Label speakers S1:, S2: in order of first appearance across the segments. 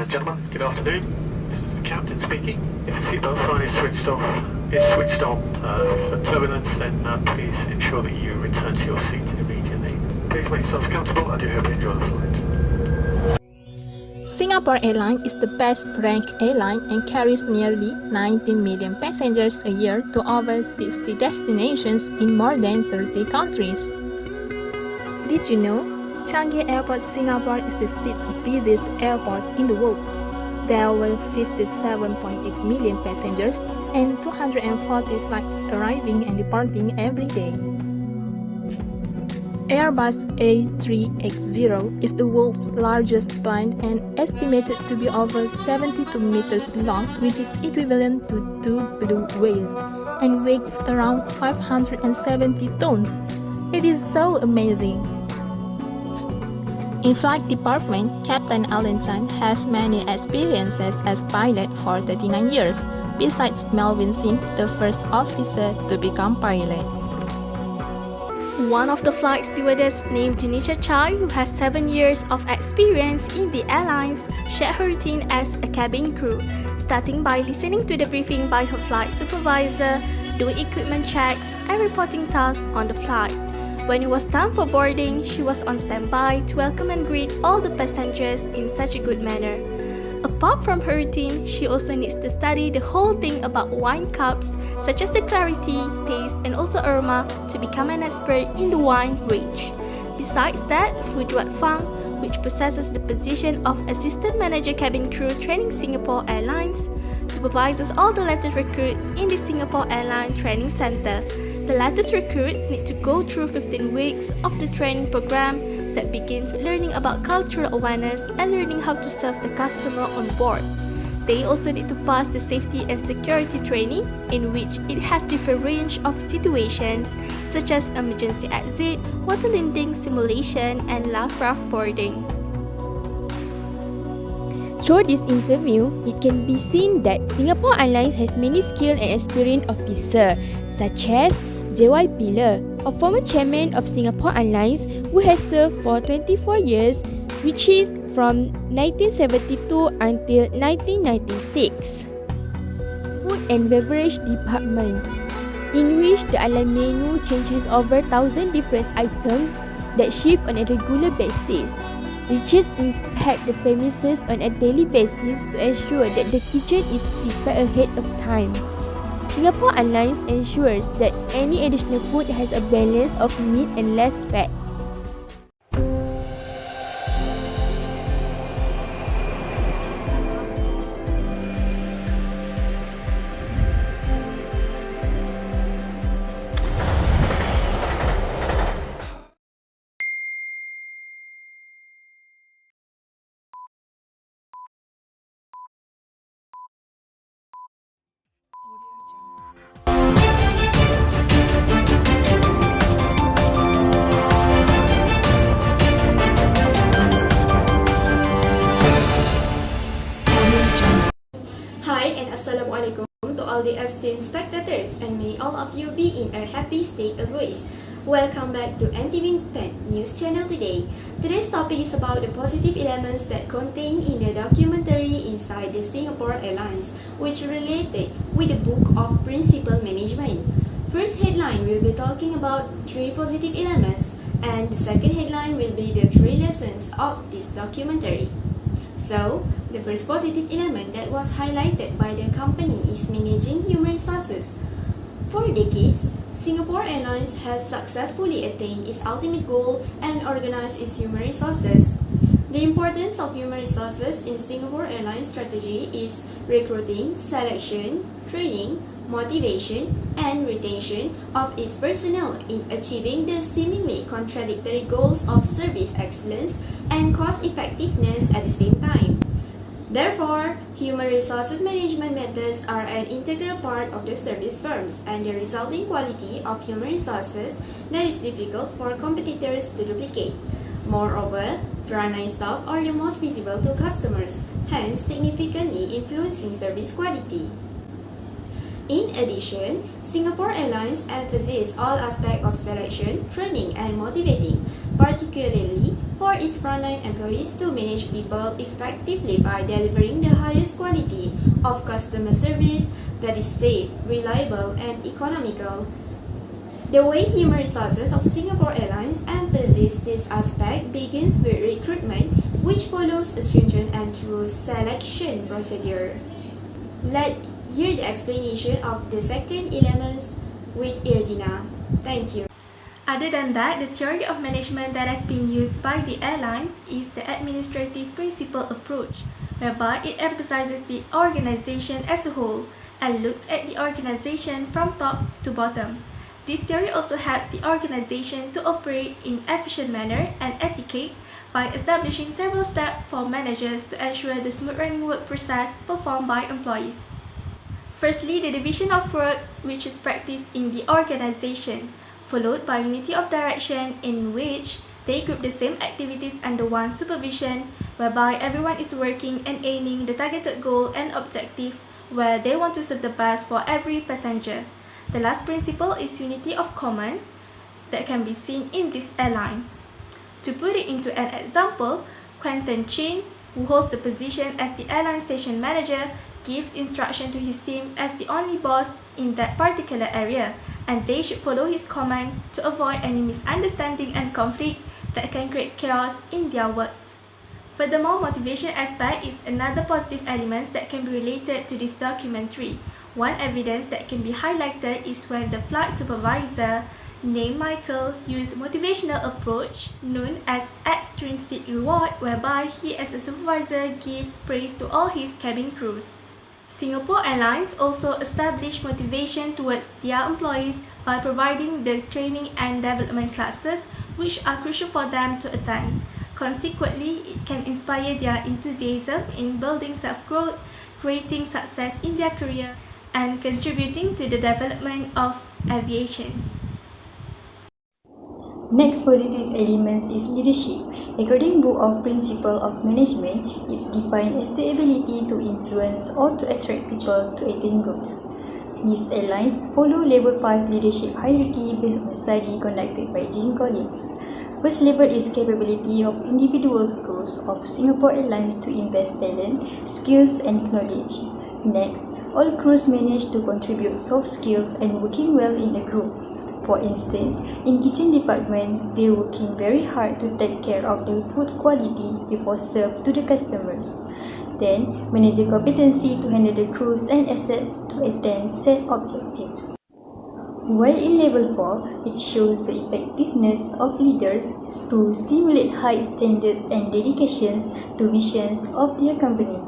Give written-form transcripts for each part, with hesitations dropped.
S1: and gentlemen, good afternoon. This is the captain speaking. If the seatbelt sign is switched on for turbulence, then please ensure that you return to your seat immediately. Please make yourselves comfortable. I do hope you enjoy the flight.
S2: Singapore Airlines is the best-ranked airline and carries nearly 90 million passengers a year to over 60 destinations in more than 30 countries. Did you know? Changi Airport, Singapore is the sixth busiest airport in the world. There were 57.8 million passengers and 240 flights arriving and departing every day. Airbus A380 is the world's largest plane and estimated to be over 72 meters long, which is equivalent to 2 blue whales, and weighs around 570 tons. It is so amazing. In flight department, Captain Alan Chan has many experiences as pilot for 39 years, besides Melvin Sim, the first officer to become pilot.
S3: One of the flight stewardess named Janisha Chai, who has 7 years of experience in the airlines, shared her routine as a cabin crew, starting by listening to the briefing by her flight supervisor, doing equipment checks, and reporting tasks on the flight. When it was time for boarding, she was on standby to welcome and greet all the passengers in such a good manner. Apart from her routine, she also needs to study the whole thing about wine cups, such as the clarity, taste, and also aroma, to become an expert in the wine range. Besides that, Fujuat Fang, which possesses the position of Assistant Manager Cabin Crew Training Singapore Airlines, supervises all the latest recruits in the Singapore Airline Training Center. The latest recruits need to go through 15 weeks of the training program that begins with learning about cultural awareness and learning how to serve the customer on board. They also need to pass the safety and security training, in which it has different range of situations such as emergency exit, water landing simulation, and life raft boarding.
S4: Through this interview, it can be seen that Singapore Airlines has many skilled and experienced officers, such as J.Y. Piller, a former chairman of Singapore Airlines who has served for 24 years, which is from 1972 until 1996. Food and Beverage Department, in which the airline menu changes over 1,000 different items that shift on a regular basis. Riches inspect the premises on a daily basis to ensure that the kitchen is prepared ahead of time. Singapore Airlines ensures that any additional food has a balance of meat and less fat.
S5: Hi and Assalamualaikum to all the esteemed spectators, and may all of you be in a happy state always. Welcome back to NTV 10 News Channel today. Today's topic is about the positive elements that contained in the documentary Inside the Singapore Airlines, which related with the book of Principal Management. First headline will be talking about 3 positive elements, and the second headline will be the 3 lessons of this documentary. So, the first positive element that was highlighted by the company is managing human resources. For decades, Singapore Airlines has successfully attained its ultimate goal and organized its human resources. The importance of human resources in Singapore Airlines strategy is recruiting, selection, training, motivation, and retention of its personnel in achieving the seemingly contradictory goals of service excellence and cost effectiveness at the same time. Therefore, human resources management methods are an integral part of the service firms, and the resulting quality of human resources that is difficult for competitors to duplicate. Moreover, frontline staff are the most visible to customers, hence significantly influencing service quality. In addition, Singapore Airlines emphasizes all aspects of selection, training, and motivating, particularly for its frontline employees to manage people effectively by delivering the highest quality of customer service that is safe, reliable, and economical. The way human resources of Singapore Airlines emphasizes this aspect begins with recruitment, which follows a stringent and thorough selection procedure. Let's hear the explanation of the second elements with IRDHINA. Thank you.
S3: Other than that, the theory of management that has been used by the airlines is the administrative principle approach, whereby it emphasizes the organization as a whole and looks at the organization from top to bottom. This theory also helps the organization to operate in efficient manner and etiquette by establishing several steps for managers to ensure the smooth running work process performed by employees. Firstly, the division of work, which is practiced in the organization, followed by unity of direction, in which they group the same activities under one supervision, whereby everyone is working and aiming the targeted goal and objective, where they want to serve the best for every passenger. The last principle is unity of command that can be seen in this airline. To put it into an example, Quentin Chin, who holds the position as the airline station manager, gives instruction to his team as the only boss in that particular area, and they should follow his command to avoid any misunderstanding and conflict that can create chaos in their works. Furthermore, motivation aspect is another positive element that can be related to this documentary. One evidence that can be highlighted is when the flight supervisor named Michael used motivational approach known as extrinsic reward, whereby he as a supervisor gives praise to all his cabin crews. Singapore Airlines also established motivation towards their employees by providing the training and development classes which are crucial for them to attend. Consequently, it can inspire their enthusiasm in building self-growth, creating success in their career, and contributing to the development of aviation.
S6: Next positive elements is leadership. According to Book of Principle of Management, it's defined as the ability to influence or to attract people to attain goals. These airlines follow Level 5 leadership hierarchy based on a study conducted by Jean Collins. First level is capability of individual crews of Singapore Airlines to invest talent, skills and knowledge. Next, all crews manage to contribute soft skills and working well in a group. For instance, in kitchen department, they working very hard to take care of the food quality before served to the customers. Then, manager competency to handle the crews and assets to attain set objectives. While in level 4, it shows the effectiveness of leaders to stimulate high standards and dedications to visions of their company.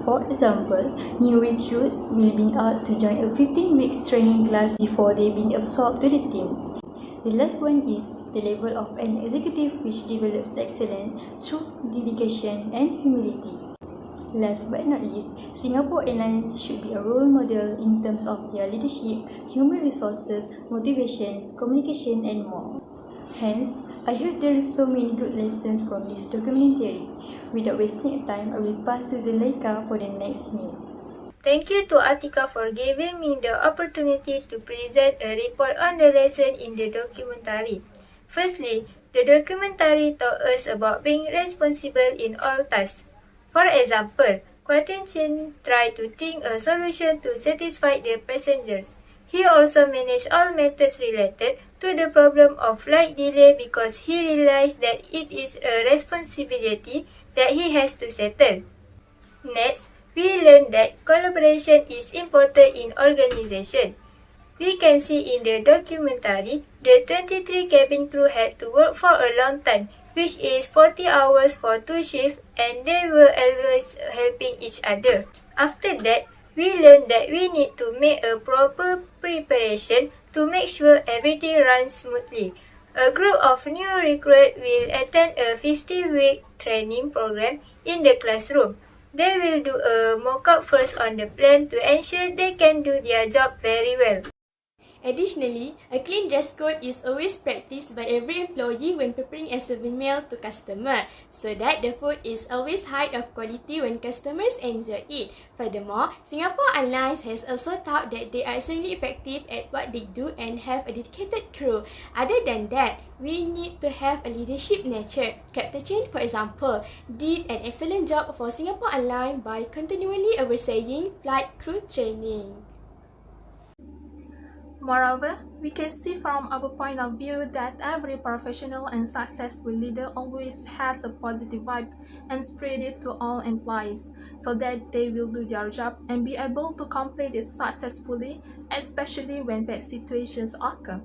S6: For example, new recruits will be asked to join a 15-week training class before they being absorbed to the team. The last one is the level of an executive which develops excellence through dedication and humility. Last but not least, Singapore Airlines should be a role model in terms of their leadership, human resources, motivation, communication and more. Hence, I heard there is so many good lessons from this documentary. Without wasting time, I will pass to ZULAIKA for the next news.
S7: Thank you to ATIQAH for giving me the opportunity to present a report on the lesson in the documentary. Firstly, the documentary taught us about being responsible in all tasks. For example, Quentin Chin tried to think a solution to satisfy the passengers. He also managed all matters related to the problem of flight delay because he realized that it is a responsibility that he has to settle. Next, we learned that collaboration is important in organization. We can see in the documentary, the 23 cabin crew had to work for a long time, which is 40 hours for 2 shifts, and they were always helping each other. After that, we learned that we need to make a proper preparation to make sure everything runs smoothly. A group of new recruits will attend a 50-week training program in the classroom. They will do a mock-up first on the plan to ensure they can do their job very well.
S4: Additionally, a clean dress code is always practiced by every employee when preparing a serving meal to customer, so that the food is always high of quality when customers enjoy it. Furthermore, Singapore Airlines has also taught that they are extremely effective at what they do and have a dedicated crew. Other than that, we need to have a leadership nature. Captain Chen, for example, did an excellent job for Singapore Airlines by continually overseeing flight crew training.
S2: Moreover, we can see from our point of view that every professional and successful leader always has a positive vibe and spread it to all employees so that they will do their job and be able to complete it successfully, especially when bad situations occur.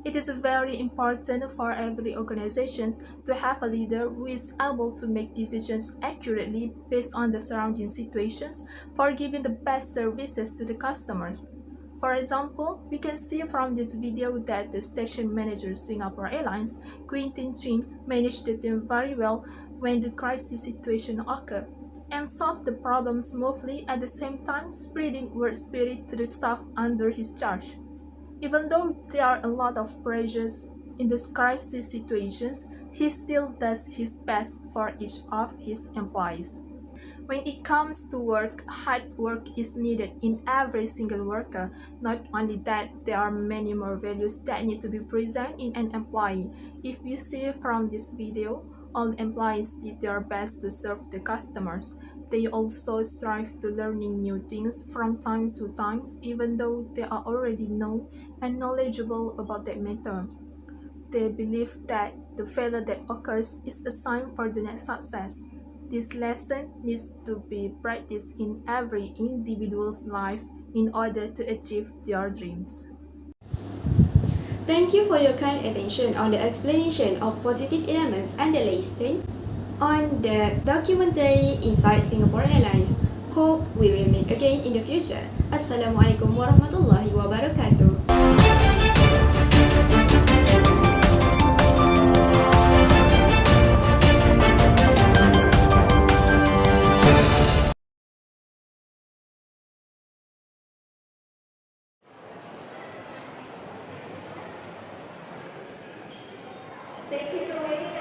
S2: It is very important for every organization to have a leader who is able to make decisions accurately based on the surrounding situations for giving the best services to the customers. For example, we can see from this video that the station manager Singapore Airlines, Quentin Chin, managed the team very well when the crisis situation occurred and solved the problem smoothly, at the same time spreading work spirit to the staff under his charge. Even though there are a lot of pressures in these crisis situations, he still does his best for each of his employees. When it comes to work, hard work is needed in every single worker. Not only that, there are many more values that need to be present in an employee. If you see from this video, all employees did their best to serve the customers. They also strive to learning new things from time to time, even though they are already known and knowledgeable about that matter. They believe that the failure that occurs is a sign for the next success. This lesson needs to be practiced in every individual's life in order to achieve their dreams.
S5: Thank you for your kind attention on the explanation of positive elements and the lesson on the documentary Inside Singapore Airlines. Hope we will meet again in the future. Assalamualaikum warahmatullahi wabarakatuh.
S7: Thank you to